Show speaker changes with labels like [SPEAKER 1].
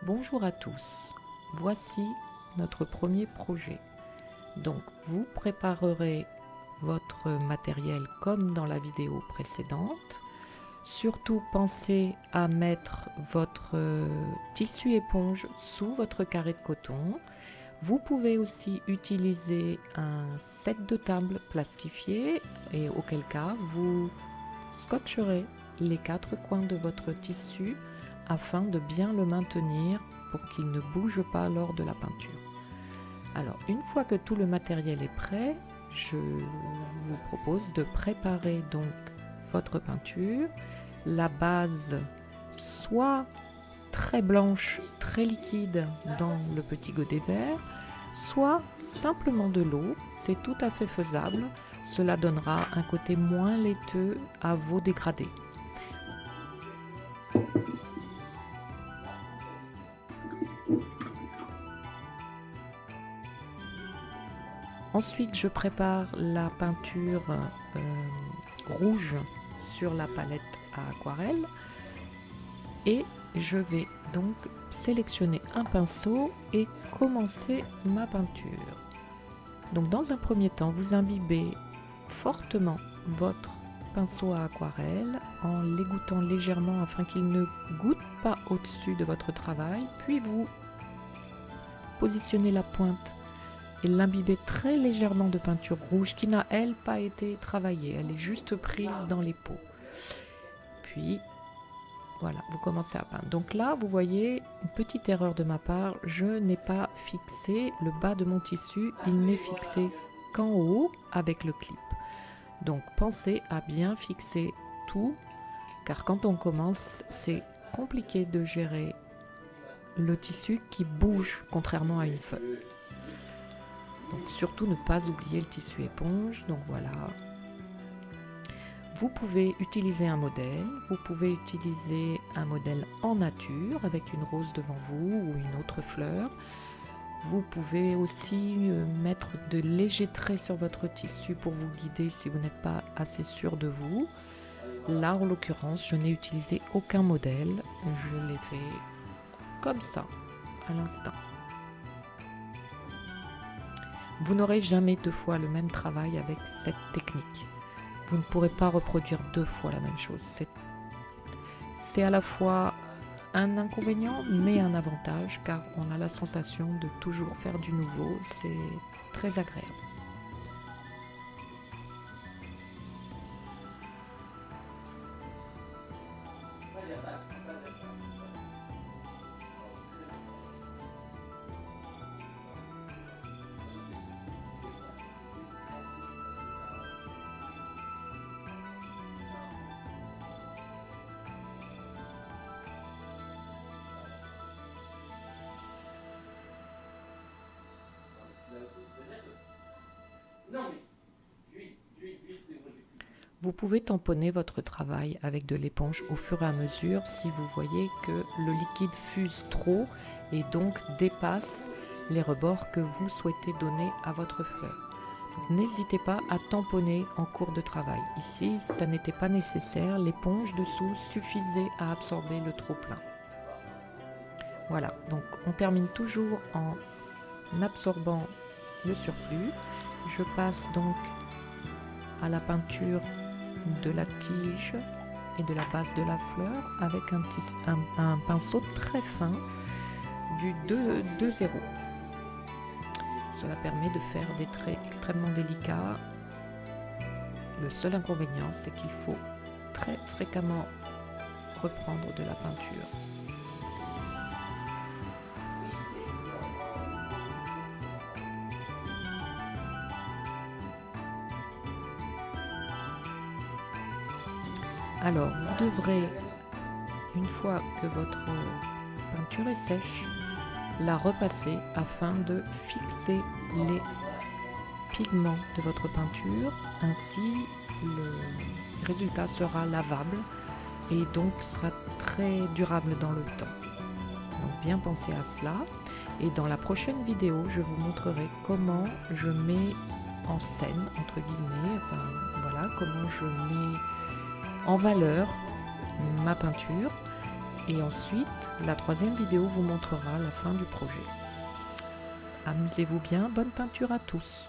[SPEAKER 1] Bonjour à tous, voici notre premier projet. Donc vous préparerez votre matériel comme dans la vidéo précédente. Surtout pensez à mettre votre tissu éponge sous votre carré de coton. Vous pouvez aussi utiliser un set de table plastifié et auquel cas vous scotcherez les 4 coins de votre tissu afin de bien le maintenir pour qu'il ne bouge pas lors de la peinture. Alors, une fois que tout le matériel est prêt, je vous propose de préparer donc votre peinture. La base soit très blanche, très liquide dans le petit godet vert, soit simplement de l'eau, c'est tout à fait faisable. Cela donnera un côté moins laiteux à vos dégradés. Ensuite, je prépare la peinture rouge sur la palette à aquarelle et je vais donc sélectionner un pinceau et commencer ma peinture. Donc dans un premier temps, vous imbibez fortement votre pinceau à aquarelle en l'égouttant légèrement afin qu'il ne goûte pas au-dessus de votre travail, puis vous positionnez la pointe et l'imbibez très légèrement de peinture rouge qui n'a, elle, pas été travaillée. Elle est juste prise dans les pots. Puis, voilà, vous commencez à peindre. Donc là, vous voyez, une petite erreur de ma part, je n'ai pas fixé le bas de mon tissu. Il n'est fixé qu'en haut avec le clip. Donc, pensez à bien fixer tout, car quand on commence, c'est compliqué de gérer le tissu qui bouge, contrairement à une feuille. Donc surtout ne pas oublier le tissu éponge. Donc voilà. Vous pouvez utiliser un modèle. Vous pouvez utiliser un modèle en nature avec une rose devant vous ou une autre fleur. Vous pouvez aussi mettre de légers traits sur votre tissu pour vous guider si vous n'êtes pas assez sûr de vous. Là, en l'occurrence, je n'ai utilisé aucun modèle. Je l'ai fait comme ça, à l'instant. Vous n'aurez jamais 2 fois le même travail avec cette technique. Vous ne pourrez pas reproduire 2 fois la même chose. C'est à la fois un inconvénient, mais un avantage, car on a la sensation de toujours faire du nouveau. C'est très agréable. Vous pouvez tamponner votre travail avec de l'éponge au fur et à mesure si vous voyez que le liquide fuse trop et donc dépasse les rebords que vous souhaitez donner à votre fleur. N'hésitez pas à tamponner en cours de travail. Ici, ça n'était pas nécessaire, l'éponge dessous suffisait à absorber le trop-plein. Voilà, donc on termine toujours en absorbant le surplus. Je passe donc à la peinture de la tige et de la base de la fleur avec un pinceau très fin du 2-0. Cela permet de faire des traits extrêmement délicats. Le seul inconvénient, c'est qu'il faut très fréquemment reprendre de la peinture. Alors, vous devrez, une fois que votre peinture est sèche, la repasser afin de fixer les pigments de votre peinture. Ainsi, le résultat sera lavable et donc sera très durable dans le temps. Donc, bien penser à cela. Et dans la prochaine vidéo, je vous montrerai comment je mets en scène, entre guillemets, enfin voilà, comment je mets en valeur ma peinture Et ensuite, la troisième vidéo vous montrera la fin du projet. Amusez-vous bien, bonne peinture à tous!